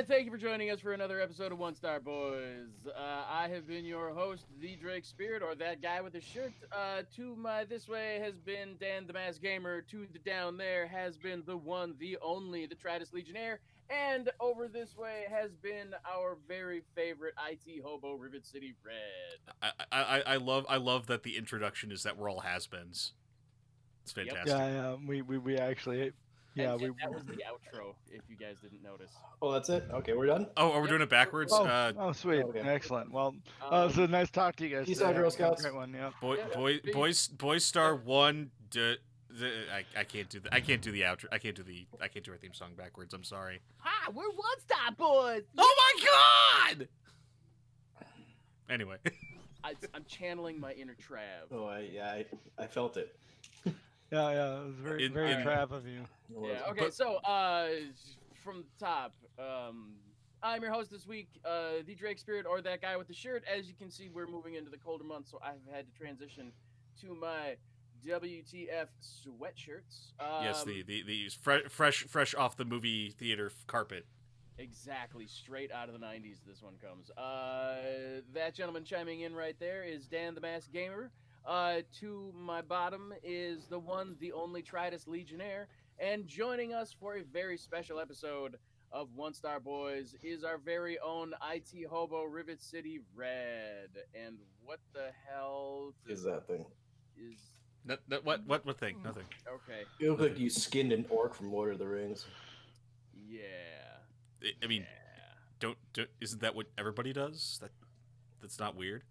Thank you for joining us for another episode of One Star Boys. I have been your host, the Drake Spirit, or that guy with the shirt. To my this way has been Dan the Masked Gamer. To the down there has been the one, the only, the Tritus Legionnaire. And over this way has been our very favorite IT hobo, Rivet City Red. I love that the introduction is that we're all has-beens. It's fantastic. Yeah, we actually, And that was the outro, if you guys didn't notice. Oh, that's it? Okay, we're done? Oh, are we doing it backwards? Oh, sweet, okay. excellent. Well, so nice talk to you guys. Peace out, Girl Scouts. Great one, yeah. Boys Star 1. I can't do I can't do the outro. I can't do our theme song backwards. I'm sorry. Hi, we're One Star Boys. Oh my god! Anyway, I'm channeling my inner Trav. Oh, I felt it. Yeah, it was very Trav of you. Yeah. Okay. So, from the top, I'm your host this week, the Drake Spirit, or that guy with the shirt. As you can see, we're moving into the colder months, so I've had to transition to my WTF sweatshirts. yes, the fresh off the movie theater carpet. Exactly, straight out of the 90s. This one comes. That gentleman chiming in right there is Dan the Masked Gamer. To my bottom is the one, the only Tritus Legionnaire, and joining us for a very special episode of One Star Boys is our very own IT hobo, Rivet City Red. And what the hell Is that thing? is? What thing? Nothing. Okay. You look like you skinned an orc from Lord of the Rings. Yeah. I mean, don't isn't that what everybody does? That's not weird.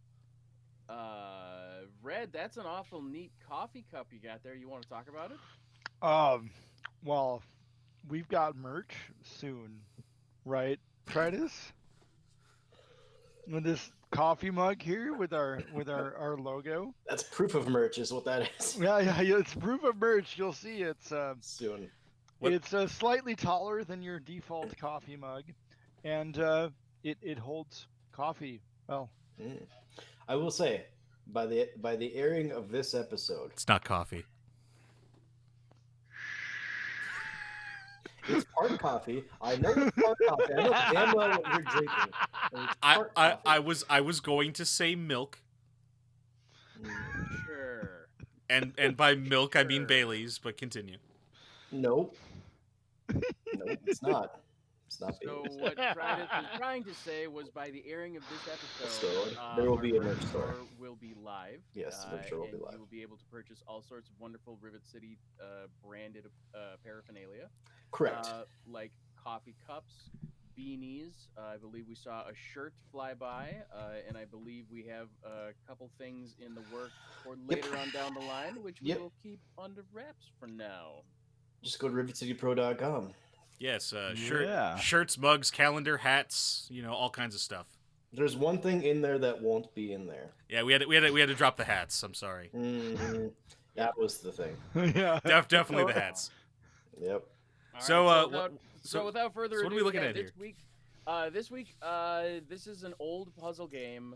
Red, that's an awful neat coffee cup you got there. You want to talk about it? Well, we've got merch soon, right? Tritus? With this coffee mug here with our logo. That's proof of merch, is what that is. Yeah, it's proof of merch. You'll see it's Soon. It's slightly taller than your default coffee mug, and it holds coffee well. I will say, by the airing of this episode, It's not coffee. it's part coffee. I know it's part coffee. I know damn well what you're drinking. And it's part coffee. I was going to say milk, Sure. and by milk I mean Sure. Bailey's, but continue. Nope. Nope, it's not. It's not. So Bailey's. what Tritus was trying to say was, by the airing of this episode, There will our be a merch merch store. will be live. Yes, the merch store will be and live. You will be able to purchase all sorts of wonderful Rivet City branded paraphernalia. Correct. Like coffee cups, beanies. I believe we saw a shirt fly by, and I believe we have a couple things in the work for later on down the line, which we will keep under wraps for now. Just go to rivetcitypro.com. Yes, Yeah. shirts, mugs, calendar, hats, all kinds of stuff. There's one thing in there that won't be in there. Yeah, we had to drop the hats. I'm sorry. Mm-hmm. That was the thing. Yeah. Definitely the hats. Yep. All So, so without further ado, what are we looking at this here? week, this is an old puzzle game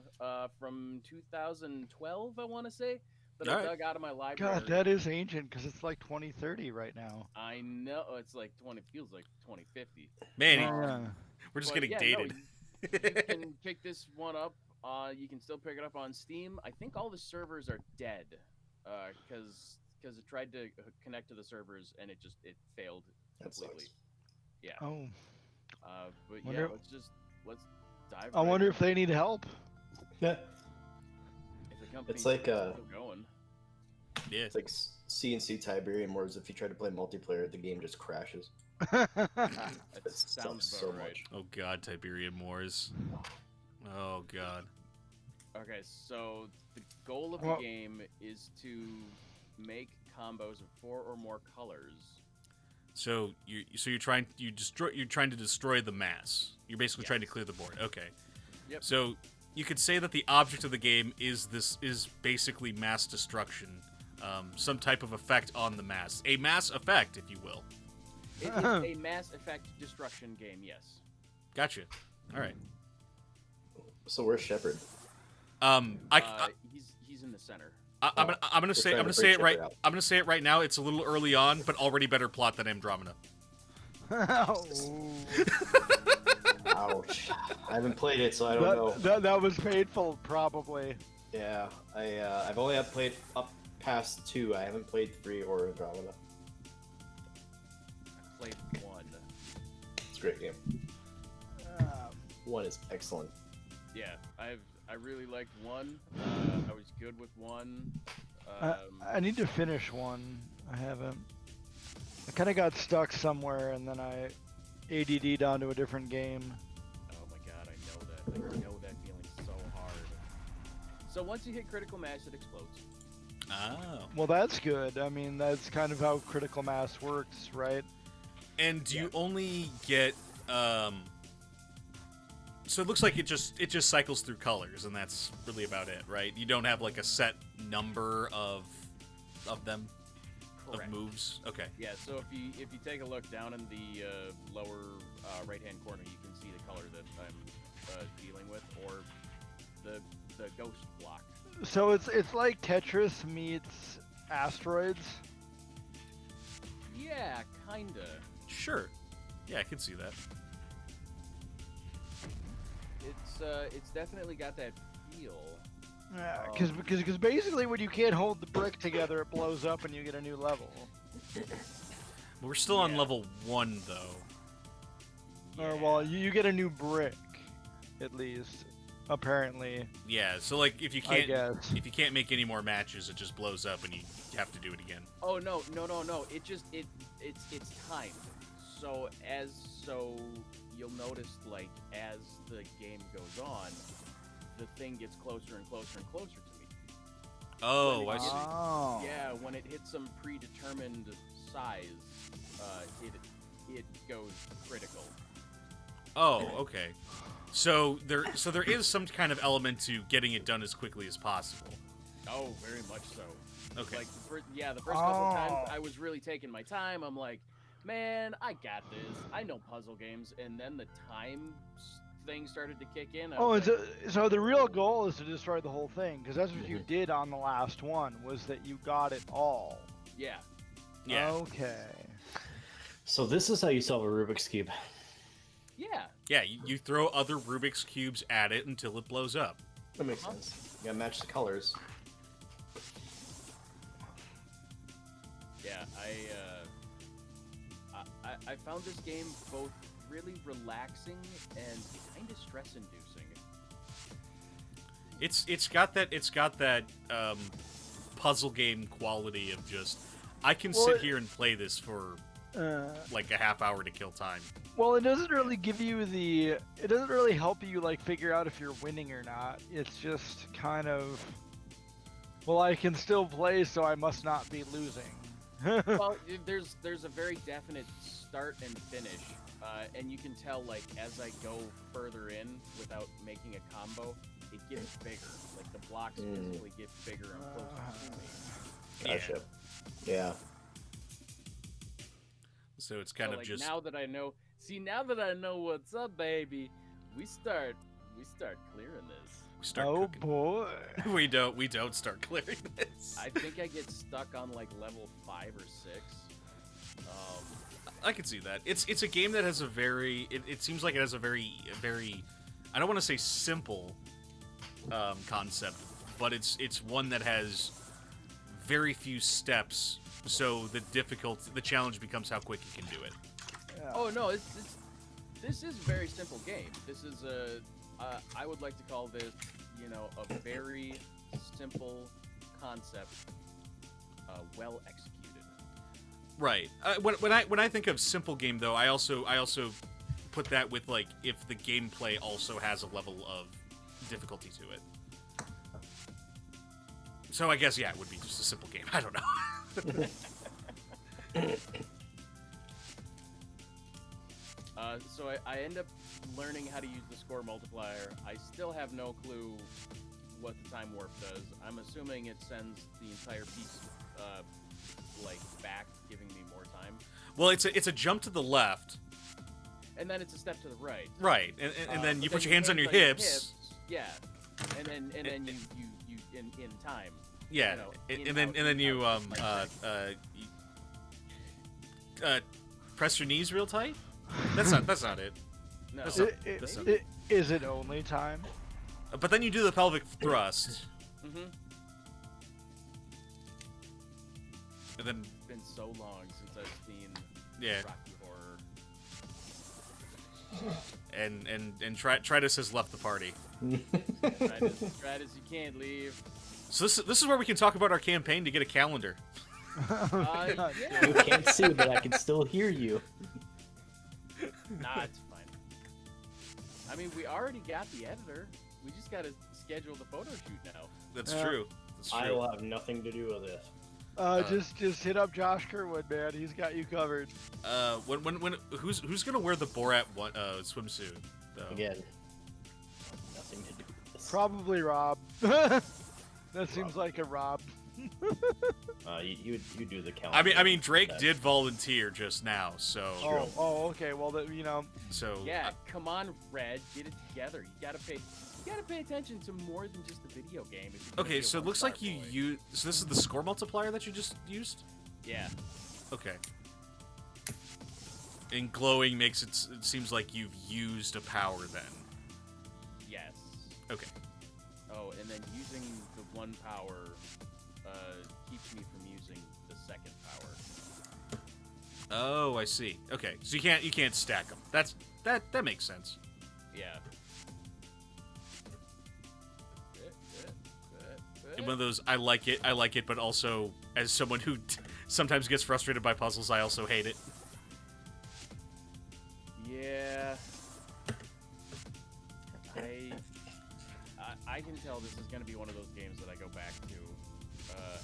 from 2012, I want to say, that I dug out of my library. God, that is ancient because it's like 2030 right now. I know, it's like feels like 2050. Man, Yeah. we're just But getting yeah, dated. No, you can pick this one up. You can still pick it up on Steam. I think all the servers are dead because it tried to connect to the servers and it failed That completely. sucks. Yeah. Oh, But Wonder- yeah, let's dive. I right wonder in. if they need help. Yeah. If the company's It's like, still going. Yeah. It's like CNC Tiberium, whereas if you try to play multiplayer, the game just crashes. That It sounds sucks about so right. much. Oh God, Tiberium Wars. Oh God. Okay, so the goal of the Well- game is to make combos of 4 or more colors. So you're trying to destroy the mass. You're basically trying to clear the board. Okay. Yep. So you could say that the object of the game is basically mass destruction, some type of effect on the mass, a mass effect, if you will. It is a Mass Effect destruction game, yes. Gotcha. All right. So where's Shepard? He's in the center. I'm gonna say trying to bring it right. Shepard out. I'm gonna say it right now. It's a little early on, but already better plot than Andromeda. Oh. Ouch. I haven't played it, so I don't know. That was painful, probably. Yeah, I've only played up past 2. I haven't played 3 or Andromeda. I played 1. It's a great game. 1 is excellent. Yeah, I really liked 1. I was good with 1. I need to finish 1. I haven't. I kind of got stuck somewhere, and then I ADD'd onto a different game. Oh my god, I know that. I know that feeling so hard. So once you hit critical mass, it explodes. Oh. Well, that's good. I mean, that's kind of how critical mass works, right? And do you only get so it looks like it just cycles through colors, and that's really about it, right? You don't have like a set number of them. Correct. Of moves. Okay. Yeah. So if you take a look down in the lower right hand corner, you can see the color that I'm dealing with, or the ghost block. So it's like Tetris meets Asteroids. Yeah, kinda. Sure. Yeah, I can see that. It's definitely got that feel. Yeah, because basically when you can't hold the brick together, it blows up and you get a new level. We're still on level 1 though. Or well, you get a new brick, at least, apparently. Yeah, so like if you can't make any more matches, it just blows up and you have to do it again. Oh no! It's timed. So you'll notice, like, as the game goes on, the thing gets closer and closer and closer to me. Oh, I see. Yeah, when it hits some predetermined size, it goes critical. Oh, okay. So there is some kind of element to getting it done as quickly as possible. Oh, very much so. Okay. Like the first couple times I was really taking my time. I'm like, man, I got this. I know puzzle games, and then the time thing started to kick in. So the real goal is to destroy the whole thing, because that's what you did on the last one, was that you got it all. Yeah. Yeah. Okay. So this is how you solve a Rubik's Cube. Yeah. Yeah, you throw other Rubik's Cubes at it until it blows up. That makes sense. You gotta match the colors. Yeah, I found this game both really relaxing and kind of stress-inducing. It's got that puzzle game quality of just I can sit here and play this for like a half hour to kill time. Well, it doesn't really give you it doesn't really help you like figure out if you're winning or not. It's just kind of, well, I can still play, so I must not be losing. Well, there's a very definite start and finish, and you can tell, like, as I go further in without making a combo, it gets bigger. Like, the blocks physically get bigger and closer to me. Gotcha. Yeah. So it's kind of like, just now that I know what's up, baby, we start clearing this. we start Oh cooking. boy. We don't start clearing this. I think I get stuck on like level 5 or 6. I can see that. It's a game that has a very it seems like it has a very I don't want to say simple concept, but it's one that has very few steps, so the challenge becomes how quick you can do it. Yeah. Oh no, this is a very simple game. This is I would like to call this, a very simple concept, well executed. Right. When I think of simple game though, I also put that with like if the gameplay also has a level of difficulty to it. So I guess it would be just a simple game. I don't know. So I end up learning how to use the score multiplier. I still have no clue what the time warp does. I'm assuming it sends the entire piece back, giving me more time. Well, it's a jump to the left. And then it's a step to the right. Right, and then you put your hands on your hips. Yeah, and then you in time. Yeah, and then you press your knees real tight. That's not it. No. That's Is it only time? But then you do the pelvic thrust, Mm-hmm. and then It's been so long since I've seen yeah, Rocky Horror. and Tritus has left the party. Stratus, you can't leave. So this is where we can talk about our campaign to get a calendar. Yeah. You can't see, but I can still hear you. Nah, it's fine. I mean, we already got the editor. We just gotta schedule the photo shoot now. That's Yeah. true. That's I true. will have nothing to do with this. Just hit up Josh Kerwood, man. He's got you covered. Who's gonna wear the Borat swimsuit though? Again, nothing to do with this. Probably Rob. That seems like a Rob. You do the calendar. I mean, Drake did volunteer just now, so Okay. Well, so Yeah, come on, Red, get it together. You gotta pay attention to more than just the video game. If you're gonna okay. be a So it looks like you one-star boy. use. So this is the score multiplier that you just used. Yeah. Okay. And glowing makes it seems like you've used a power then. Yes. Okay. Oh, and then using the one power keeps me from using the second power. Oh, I see. Okay, so you can't stack them. That makes sense. Yeah. And one of those I like it, but also as someone who sometimes gets frustrated by puzzles, I also hate it. Yeah. I can tell this is going to be one of those games that I go back to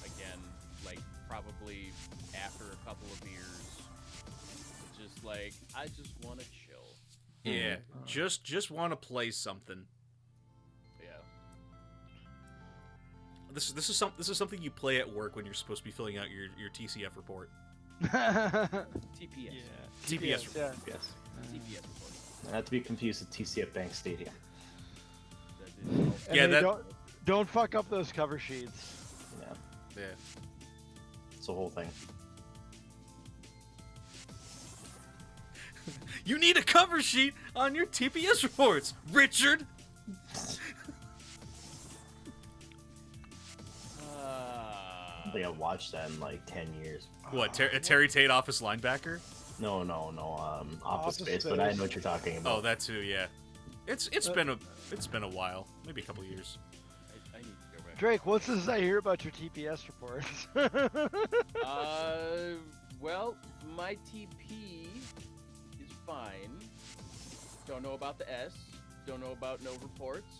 again, like probably after a couple of years. It's just like I just want to chill. Yeah, just want to play something. Yeah. This is something you play at work when you're supposed to be filling out your TCF report. TPS. TPS report. Yeah. Yes. TPS report. Not to be confused with TCF Bank Stadium. That is And Yeah, hey, that- don't fuck up those cover sheets. Yeah, Yeah. it's the whole thing. You need a cover sheet on your TPS reports, Richard. I think I've watched that in like 10 years. What? A Terry Tate office linebacker? No, Office Office Space, but I know what you're talking about. Oh, that too. Yeah. It's been a while, maybe a couple of years. I need to go back. Drake, what's this I hear about your TPS reports? Well, my TP is fine. Don't know about the S. Don't know about no reports.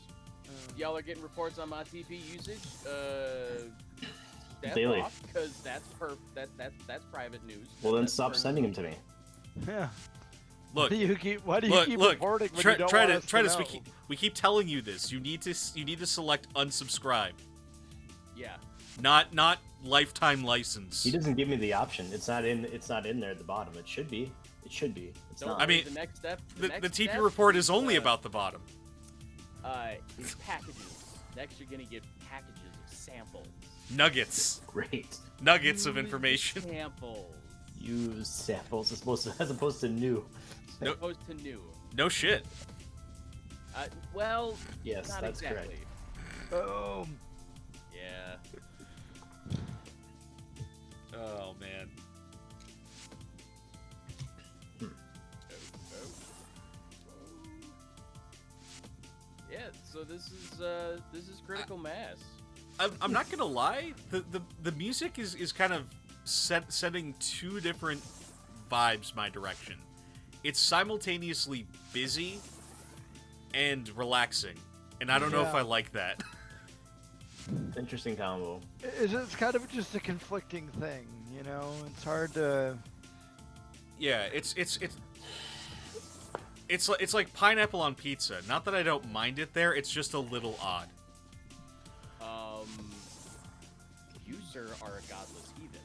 Y'all are getting reports on my TP usage. That's Daily. off because that's that's private news. Well, then That's stop per- sending them to me. Yeah. Look, Why do you keep reporting when you don't try want to us try to to. know? We keep telling you this. You need to select unsubscribe, Yeah. not lifetime license. He doesn't give me the option. It's not in there at the bottom. It should be. It's Don't not. I mean, the next step. The next TP step report is only uh, about the bottom. Is packages. Next, you're gonna get packages of samples. Nuggets Great. of information. Samples. Use samples as opposed to new. As opposed to new. No shit. Well, Yes, not that's exactly. correct. Boom. Yeah. Oh man. Yeah. So this is critical mass. I'm not gonna lie. The music is kind of sending two different vibes my direction. It's simultaneously busy and relaxing, and I don't know if Yeah. I like that. Interesting combo. It's kind of just a conflicting thing, you know? It's hard to... Yeah, it's like pineapple on pizza. Not that I don't mind it there. It's just a little odd. You sir are a godless heathen,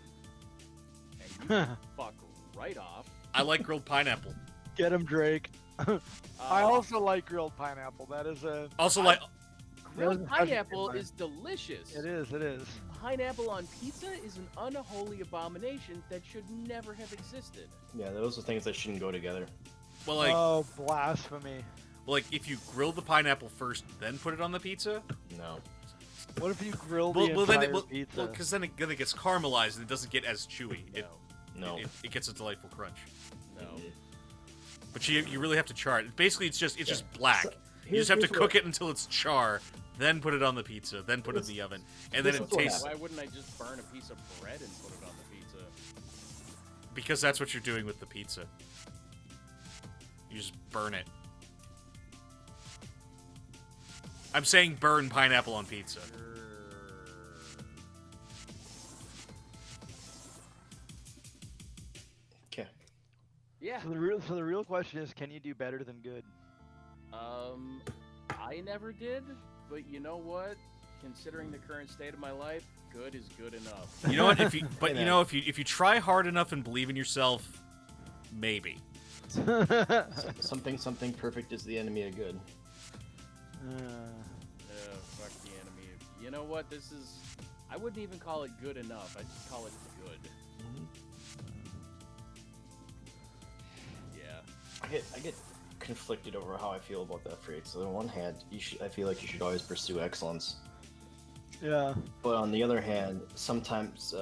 and you can fuck right off. I like grilled pineapple. Get him, Drake. I also like grilled pineapple. That is a... Also, like Grilled That's- pineapple is delicious. It is. Pineapple on pizza is an unholy abomination that should never have existed. Yeah, those are things that shouldn't go together. Well, like, oh, blasphemy. well, like if you grill the pineapple first, then put it on the pizza. No. What if you grill the Well, then entire pizza? because then it gets caramelized and it doesn't get as chewy. No. It gets a delightful crunch. No. But you really have to char it. Basically, it's just black. So, You just have to cook it until it's char, then put it on the pizza, then put it in the oven, and then this it is what tastes. Why wouldn't I just burn a piece of bread and put it on the pizza? Because that's what you're doing with the pizza. You just burn it. I'm saying burn pineapple on pizza. Okay. Yeah. So the real question is, can you do better than good? I never did, but you know what? Considering the current state of my life, good is good enough. You know what? If you try hard enough and believe in yourself, maybe. Something perfect is the enemy of good. Fuck the enemy. You know what? This is. I wouldn't even call it good enough. I just call it good. Yeah. I get conflicted over how I feel about that phrase. So on one hand, I feel like you should always pursue excellence. Yeah. But on the other hand, sometimes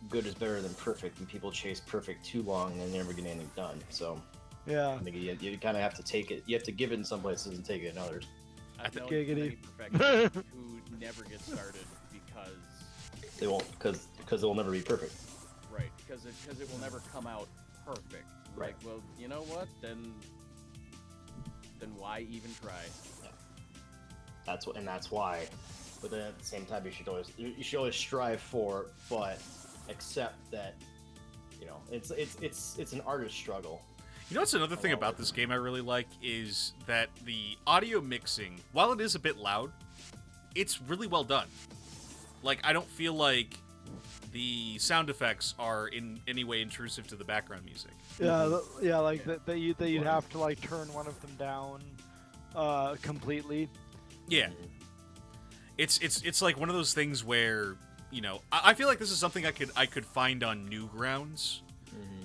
good is better than perfect, and people chase perfect too long and they never get anything done. So Yeah. I think you kind of have to take it. You have to give it in some places and take it in others. I've known Giggity. many perfectionists who never get started because They won't, because it will never be perfect. right, because it will never come out perfect. Right. Like, well, you know what? Then why even try? That's why. But then at the same time, you should always strive for, but accept that, it's an artist struggle. You know what's another thing about this game I really like is that the audio mixing, while it is a bit loud, it's really well done. Like, I don't feel like the sound effects are in any way intrusive to the background music. Yeah, like that you'd have to like turn one of them down completely. Yeah. It's like one of those things where, I feel like this is something I could find on Newgrounds,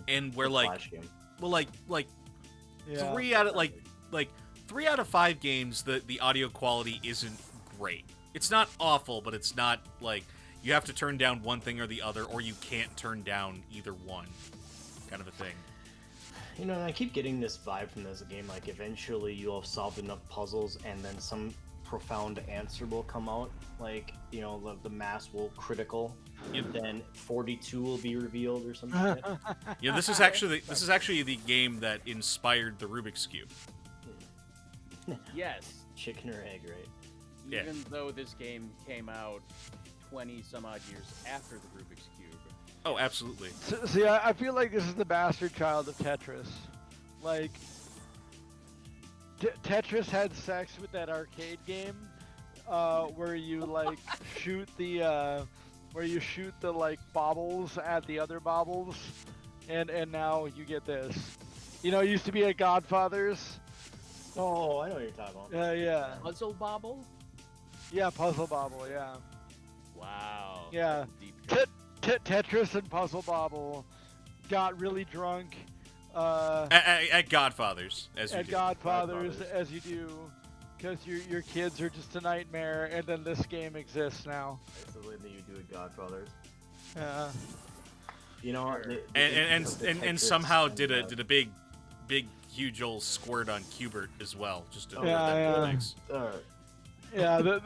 and where like, Flash game. well, like Yeah. 3 out of 3 out of 5 games, the audio quality isn't great. It's not awful, but it's not like you have to turn down one thing or the other, or you can't turn down either one, kind of a thing. And I keep getting this vibe from this game, like eventually you'll have solved enough puzzles and then some profound answer will come out, like, the mass will critical, then 42 will be revealed or something. Yeah, this is actually the game that inspired the Rubik's Cube. Yes. Chicken or egg, right? Yeah. Even though this game came out 20 some odd years after the Rubik's Cube. Oh, absolutely. See, I feel like this is the bastard child of Tetris. Like, Tetris had sex with that arcade game, where you like shoot the like baubles at the other baubles, and now you get this. It used to be at Godfather's. Oh, I know what you're talking about. Yeah. Puzzle Bobble? Yeah, Puzzle Bobble. Yeah. Wow. Yeah. Deep cut. Tetris and Puzzle Bobble got really drunk. At Godfather's, as you At do. Godfather's, as you do, because your kids are just a nightmare, and then this game exists now. It's the way that you do it, Godfathers. Yeah. And somehow did a big, huge old squirt on Cubert as well, just to mix. Yeah,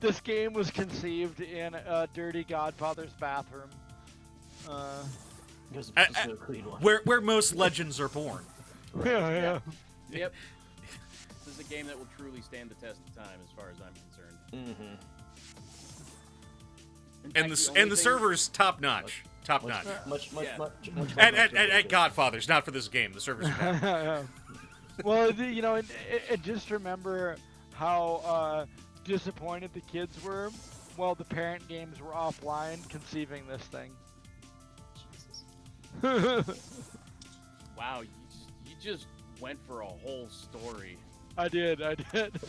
this game was conceived in a dirty Godfather's bathroom. Just a clean one. Where most legends are born. Yeah. Yep. This is a game that will truly stand the test of time, as far as I'm concerned. Mm-hmm. And the server's top notch. Top notch. Much At Godfather's, not for this game. The server's bad. Well, and just remember how disappointed the kids were while the parent games were offline conceiving this thing. Wow, you just went for a whole story. I did.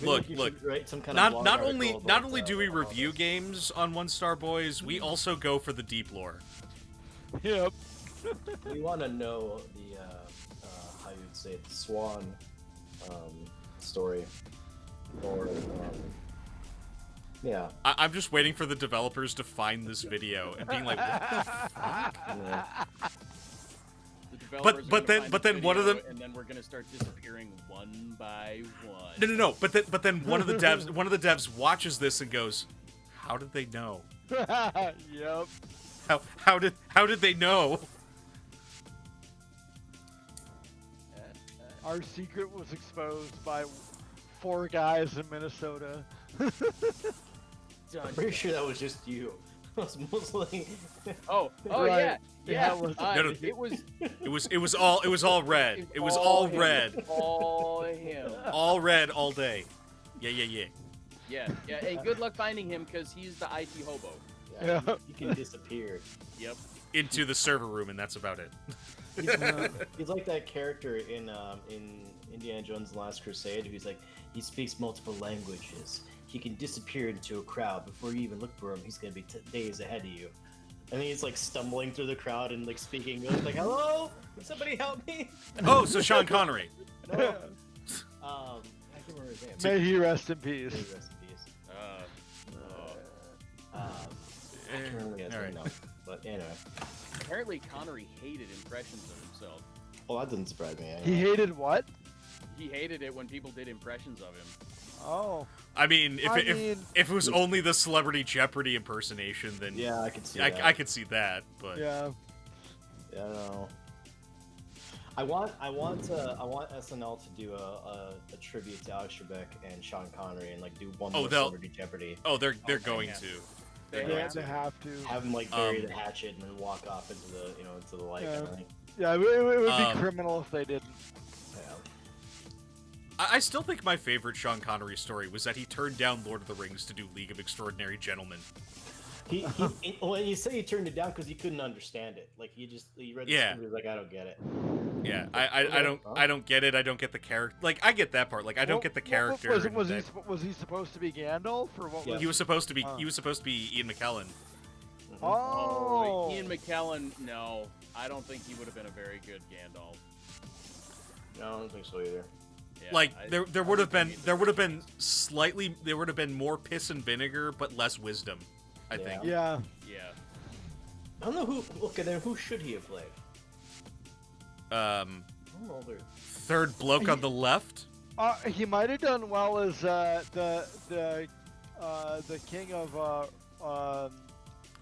Look. Write some kind Not of not only do we review games on One Star Boys, we also go for the deep lore. Yep. We want to know the you'd say the Swan story, or yeah. I'm just waiting for the developers to find this video and being like, what the fuck? Yeah. The developers are but gonna then- find but the then one of video, them- and then we're gonna start disappearing one by one. No. But then one of the devs watches this and goes, how did they know? Yep. How did they know? Our secret was exposed by 4 guys in Minnesota. Dun, I'm pretty dun. sure that was just you. It was mostly. Oh, Right. yeah. it was- No, no. It was It was all red. It was all him. red. All him. All red all day. Yeah. Yeah. Hey, good luck finding him because he's the IT hobo. Yeah. He can disappear. Yep. Into the server room, and that's about it. He's like that character in Indiana Jones: and the Last Crusade. Who's like, he speaks multiple languages. He can disappear into a crowd before you even look for him. He's gonna be days ahead of you. And then he's like stumbling through the crowd and like speaking English, like, "Hello, can somebody help me?" Oh, so Sean Connery. No. I can't remember his name. May he rest in peace. May he rest in peace. I can't remember his Alright. name now. But anyway, Apparently, Connery hated impressions of himself. well, that doesn't surprise me. He Anyway. hated what? He hated it when people did impressions of him. Oh. I mean, I mean- if it was only the Celebrity Jeopardy impersonation, then Yeah, I can see I, that. I could see that. But Yeah. Yeah, I don't know. I want SNL to do a tribute to Alex Trebek and Sean Connery and like do one Oh, more they'll- Celebrity Jeopardy. they're they going have to. They They, have they to. have to. Have him like bury Um, the hatchet and then walk off into the into the light. Yeah. Kind of thing. Yeah, it would be Um, criminal if they didn't. Yeah. I still think my favorite Sean Connery story was that he turned down Lord of the Rings to do League of Extraordinary Gentlemen. When you say he turned it down because he couldn't understand it, like he read the Yeah. script, he was like, I don't get it. Yeah, Okay. I don't get it. I don't get the character. Like I get that part. Like I don't get the character. Was, and was he that- was he supposed to be Gandalf or what? Yeah. Was He was supposed to be. Oh. He was supposed to be Ian McKellen. Oh. Ian McKellen, no. I don't think he would have been a very good Gandalf. No, I don't think so either. Yeah, Like I- there I would have think been he there would have been slightly there would have been more piss and vinegar but less wisdom. I Yeah. think. Yeah. Yeah. I don't know who. Okay, then who should he have played? Um, I don't know. third bloke on the left. He might have done well as the king of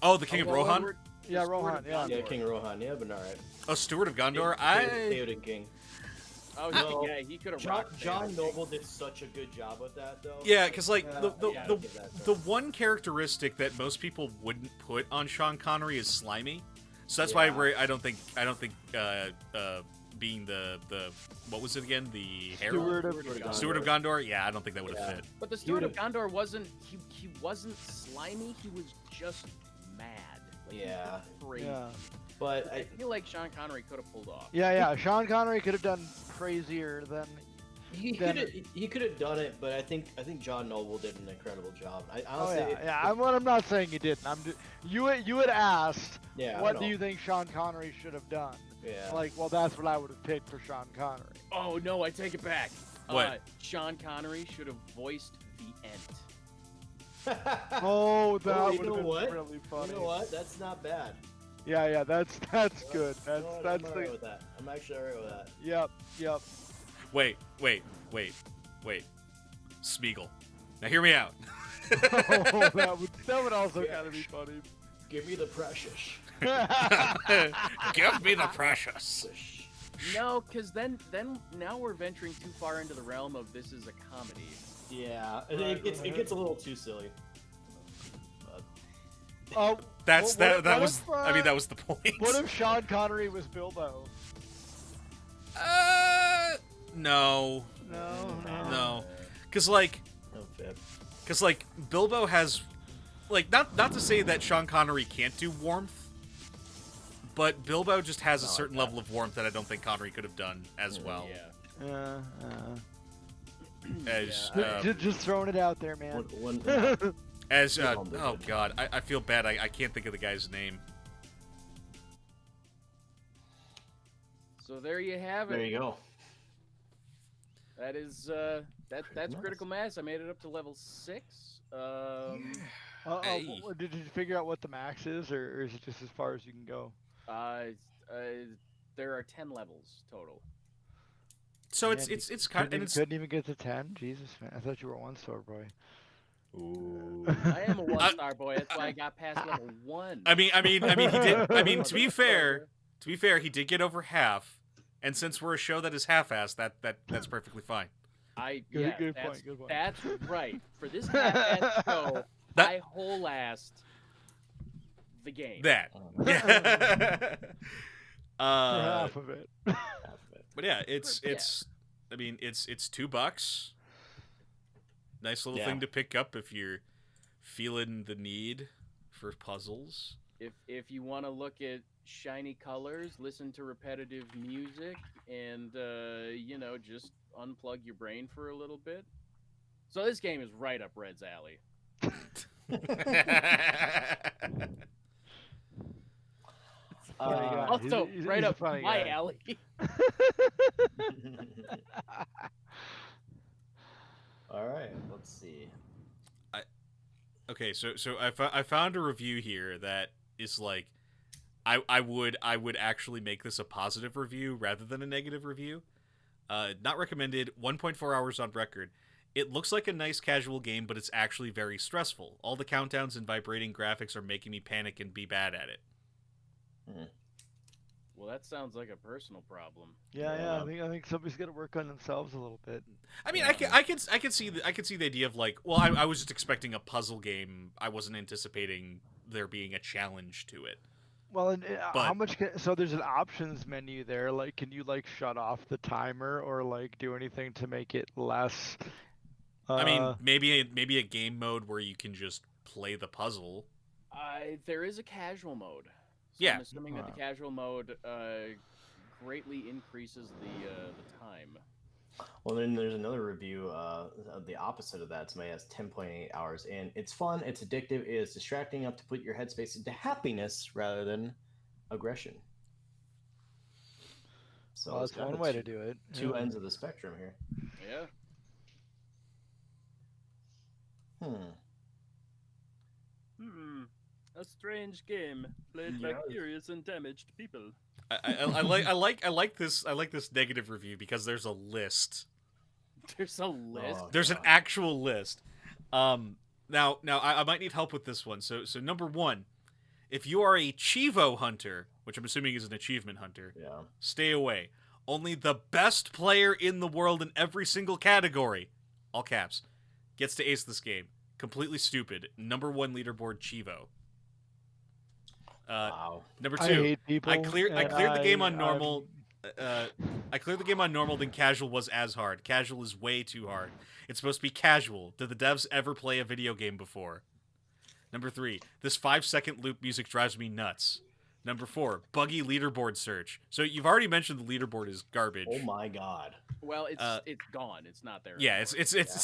Oh, the King of well, Rohan. we're- yeah, Steward Rohan, of yeah. Gondor. Yeah, King Rohan. Yeah, but all right. Oh, Steward of Gondor. Theoden King. Oh, No. yeah, he could have John, rocked John Theoden. Noble did such a good job with that, though. Yeah, because like Yeah. the Yeah, the, I'll give that to the him. one characteristic that most people wouldn't put on Sean Connery is slimy. So that's Yeah. why I don't think being the what was it again, the Herald? Steward of Gondor. Steward of Gondor. Yeah, I don't think that would have Yeah. fit. But the Steward of would've- Gondor wasn't he wasn't slimy. He was just mad. Like, he was Yeah. crazy. Yeah. But I feel like Sean Connery could have pulled off. Yeah. Sean Connery could have done crazier than. he could have done it, but I think John Noble did an incredible job. I Oh honestly, yeah. I'm not saying he didn't. You had asked. Yeah, I What know. do you think Sean Connery should have done? Yeah. Like, well, that's what I would have picked for Sean Connery. Oh no, I take it back. What? Sean Connery should have voiced the Ent. Oh, that Oh, would you have know been what? really funny. You know what? That's not bad. Yeah. That's good. You know what? That's I'm alright the. with that. I'm actually alright with that. Yep. Wait. Smeagol. Now hear me out. Oh, that would also Yeah. kind of be funny. Give me the precious. Give me the precious. No, because then now we're venturing too far into the realm of this is a comedy. Yeah, Right, it gets a little too silly. But, Oh, That's What- that what was. if, I mean, that was the point. what if Sean Connery was Bilbo? No, No. because like no fit. Bilbo has, like, not to say that Sean Connery can't do warmth, but Bilbo just has a No, certain like level of warmth that I don't think Connery could have done as well. Yeah. As Yeah, Just throwing it out there, man. as Yeah, oh god, I feel bad. I can't think of the guy's name. So there you have it. There you go. That is that's critical mass. I made it up to level 6. Hey. Did you figure out what the max is, or is it just as far as you can go? Uh, uh, there are 10 levels total. So Man, it's kind of, and it's couldn't even get to 10. Jesus, man, I thought you were a 1-star boy. Ooh. I am a 1-star boy. That's why I got past level 1. I mean, he did. I mean, to be Motherfucker. fair, he did get over half. And since we're a show that is half-assed, that's perfectly fine. Good point. That's right. For this half-ass show, I whole-assed the game. That. For uh, half of it. but yeah, it's. I mean, it's $2. Nice little thing to pick up if you're feeling the need for puzzles. If you want to look at shiny colors, listen to repetitive music, and just unplug your brain for a little bit. So this game is right up Red's alley. Also, right up my alley. All right, let's see. Okay, so I found a review here that is like, I would actually make this a positive review rather than a negative review. Not recommended. 1.4 hours on record. It looks like a nice casual game, but it's actually very stressful. All the countdowns and vibrating graphics are making me panic and be bad at it. Well, that sounds like a personal problem. Yeah. I think somebody's got to work on themselves a little bit. I mean, I can see the idea of like, well, I was just expecting a puzzle game. I wasn't anticipating there being a challenge to it. Well, and how much? So there's an options menu there. Like, can you like shut off the timer or like do anything to make it less? I mean, maybe a game mode where you can just play the puzzle. There is a casual mode. So Yeah. I'm assuming that the casual mode greatly increases the time. Well, then there's another review of the opposite of that. Somebody has 10.8 hours in. It's fun. It's addictive. It is distracting enough to put your headspace into happiness rather than aggression. So that's one way to do it. Two ends of the spectrum here. Yeah. A strange game played by curious and damaged people. I like this negative review because there's a list. There's a list. There's an actual list. Now I might need help with this one. So number 1, if you are a Chivo hunter, which I'm assuming is an achievement hunter, stay away. Only the best player in the world in every single category, all caps, gets to ace this game. Completely stupid. Number 1 leaderboard Chivo. Wow. Number 2, I hate people, I cleared the game on normal. I cleared the game on normal, then casual was as hard. Casual is way too hard. It's supposed to be casual. Did the devs ever play a video game before? Number 3, this 5-second loop music drives me nuts. Number 4, buggy leaderboard search. So you've already mentioned the leaderboard is garbage. Oh my god. Well, it's gone. It's not there. Yeah, anymore. it's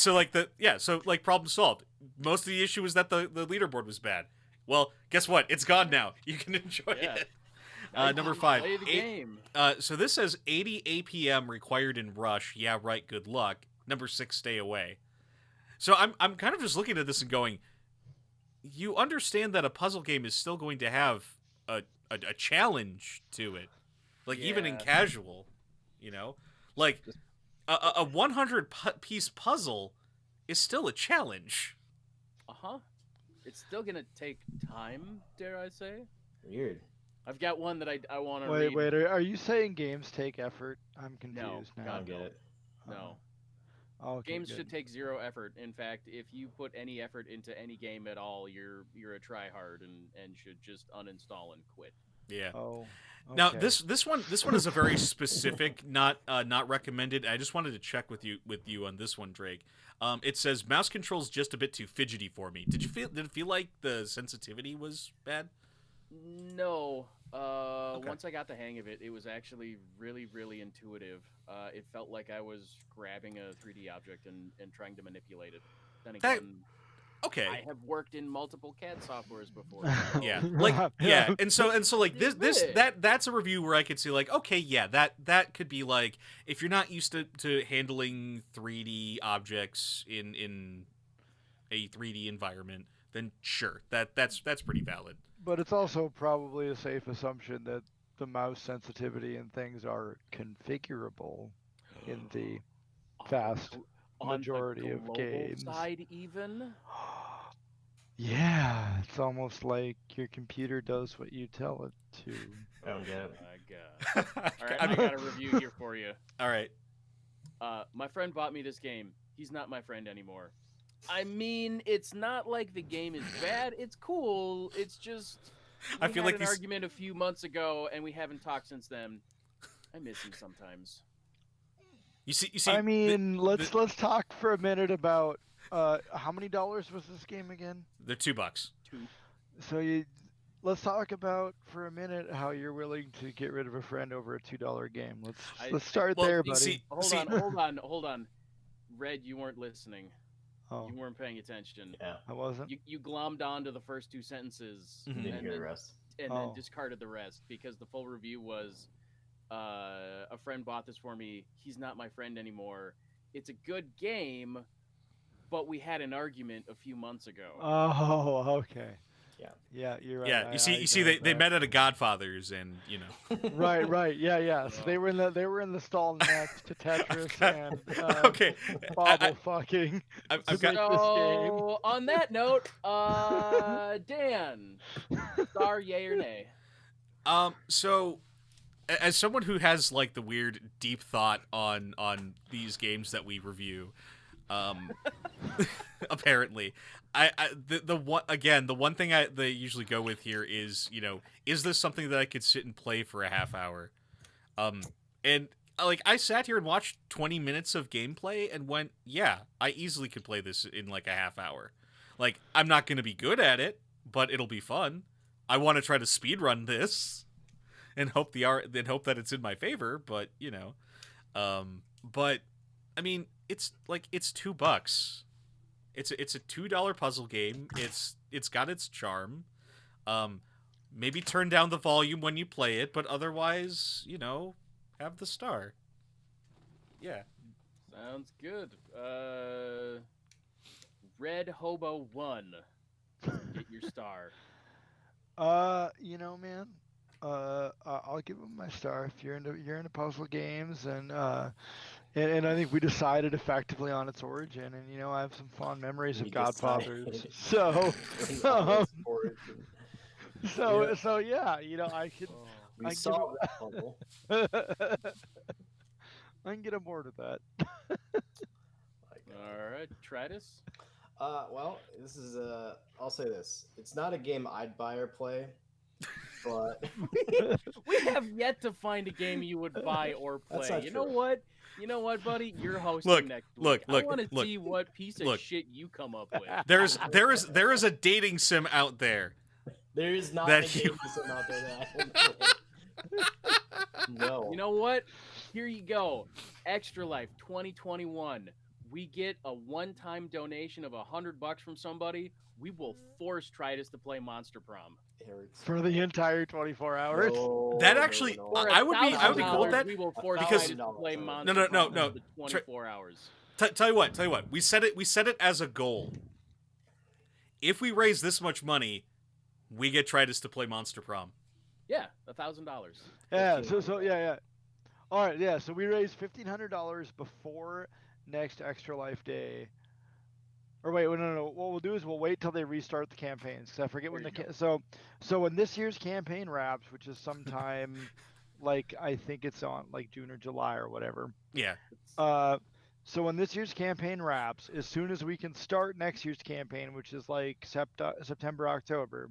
so problem solved. Most of the issue is that the leaderboard was bad. Well, guess what? It's gone now. You can enjoy it. Number 5. Play the game. So this says 80 APM required in Rush. Yeah, right. Good luck. Number 6, stay away. So I'm kind of just looking at this and going, you understand that a puzzle game is still going to have a challenge to it, like even in casual, like a 100-piece puzzle is still a challenge. It's still gonna take time, dare I say? Weird. I've got one that I want to read. Wait, are you saying games take effort? I'm confused now. I don't get it. No. Okay, games should take 0 effort. In fact, if you put any effort into any game at all, you're a tryhard and should just uninstall and quit. Yeah. Oh. Okay. Now this one is a very specific, not recommended. I just wanted to check with you on this one, Drake. It says mouse controls just a bit too fidgety for me. Did it feel like the sensitivity was bad? No. Once I got the hang of it, it was actually really, really intuitive. It felt like I was grabbing a 3D object and trying to manipulate it. Then again, Okay. I have worked in multiple CAD softwares before. Yeah, so- like yeah, and so like this Yeah. that's a review where I could see like, okay, yeah, that could be like, if you're not used to handling 3D objects in a 3D environment, then sure, that's pretty valid. But it's also probably a safe assumption that the mouse sensitivity and things are configurable in the vast on majority the of global games. side even. Yeah, it's almost like your computer does what you tell it to. I don't get it. My God. All right, I got a review here for you. All right. My friend bought me this game. He's not my friend anymore. I mean, it's not like the game is bad. It's cool. It's just I feel like an these- argument a few months ago, and we haven't talked since then. I miss him sometimes. You see. I mean, let's talk for a minute about how many dollars was this game again? They're $2. So let's talk about for a minute how you're willing to get rid of a friend over a $2 game. Let's start Well, there, you buddy. see- Hold on. Red, you weren't listening. Oh, You weren't paying attention. Yeah, I wasn't. You glommed onto the first two sentences Mhm. didn't and, hear the then, rest. and Oh. then discarded the rest because the full review was a friend bought this for me. He's not my friend anymore. It's a good game, but we had an argument a few months ago. Oh, okay. Yeah. Yeah, you're right. Yeah, I you see, know they that. met at a Godfather's, and you know. Right. Yeah. So they were in the stall next to Tetris and Okay, bobble fucking. I've to got. make this game. So on that note, Dan, star yay or nay? So, as someone who has like the weird deep thought on these games that we review, apparently, the one thing they usually go with here is, you know, is this something that I could sit and play for a half hour? And like I sat here and watched 20 minutes of gameplay and went, yeah, I easily could play this in like a half hour. Like, I'm not going to be good at it, but it'll be fun. I want to try to speedrun this and hope that it's in my favor, but you know, but I mean, it's like, it's $2. It's a $2 puzzle game. It's got its charm. Maybe turn down the volume when you play it, but otherwise, you know, have the star. Yeah. Sounds good. Red Hobo 1. Get your star. You know, man, I'll give him my star if you're into puzzle games, and I think we decided effectively on its origin, and you know, I have some fond memories of We Godfathers. decided. So, Yeah. so yeah, you know, I could We I saw that puzzle. I can get aboard with that. All right, Tritus. Well, this is I'll say this: it's not a game I'd buy or play, but We have yet to find a game you would buy or That's play. not You know true. what? You know what, buddy? You're hosting Look, next look, week. I look, want to look, see what piece of look. shit you come up with. There is a dating sim out there. there is not That a you- game system out there that I would play. No. You know what? Here you go. Extra Life 2021. We get a one-time donation of $100 from somebody. We will force Tritus to play Monster Prom. Eric's- For the entire 24 hours. No, That no, actually- no. For I would be $1,000, cool with that, We will force because- Tritus to play No, Monster no, Prom no. for the 24 hours. Tell you what. We set it as a goal. If we raise this much money, we get Tritus to play Monster Prom. Yeah, $1,000. Yeah. So yeah. All right. Yeah. So we raised $1,500 before next Extra Life Day. Or wait, no. What we'll do is we'll wait till they restart the campaigns. Cause I forget when There the you so when this year's campaign wraps, which is sometime like I think it's on like June or July or whatever. Yeah. So when this year's campaign wraps, as soon as we can start next year's campaign, which is like September, October,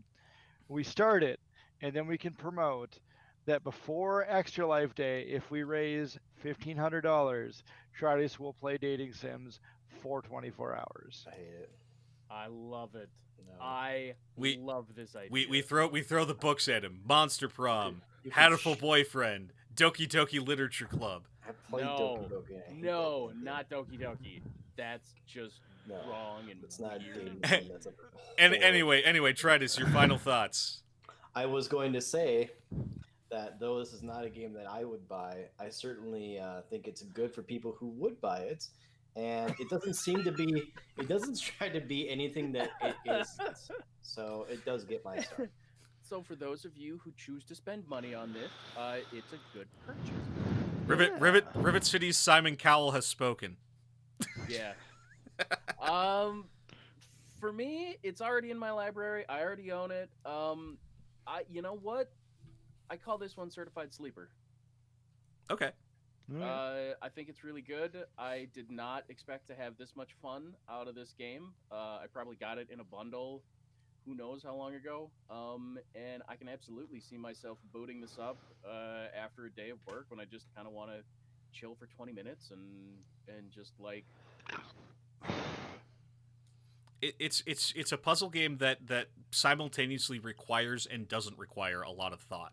we start it, and then we can promote that before Extra Life Day, if we raise $1,500, Tritus will play dating sims for 24 hours. I hate it. I love it. No. I We- love this idea. We throw the books at him. Monster Prom, You Hatful can Boyfriend, Doki Doki Literature Club. I played No, Doki Doki. and I hate no, Doki Doki. not Doki Doki. That's just No, wrong and it's not a weird. dating sim. That's a And horror. anyway, Tritus, your final thoughts. I was going to say that though this is not a game that I would buy, I certainly think it's good for people who would buy it. And it doesn't seem to be, it doesn't try to be anything that it is. So it does get my star. So for those of you who choose to spend money on this, it's a good purchase. Rivet City's Simon Cowell has spoken. Yeah. For me, it's already in my library. I already own it. You know what? I call this one Certified Sleeper. Okay. I think it's really good. I did not expect to have this much fun out of this game. I probably got it in a bundle, who knows how long ago. And I can absolutely see myself booting this up after a day of work when I just kind of want to chill for 20 minutes and just like. It's a puzzle game that simultaneously requires and doesn't require a lot of thought.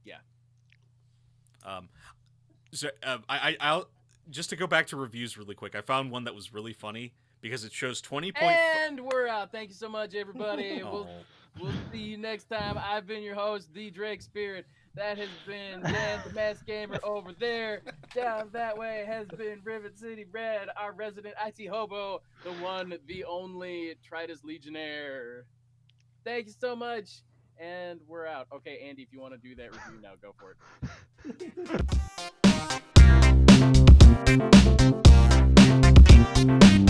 Yeah. So I'll just to go back to reviews really quick. I found one that was really funny because it shows 20 point. And we're out. Thank you so much, everybody. Oh. We'll see you next time. I've been your host, the Drake Spirit. That has been Dan, the Masked Gamer over there. Down that way has been Rivet City Red, our resident IT hobo, the one, the only Tritus Legionnaire. Thank you so much. And we're out. Okay, Andy, if you want to do that review now, go for it.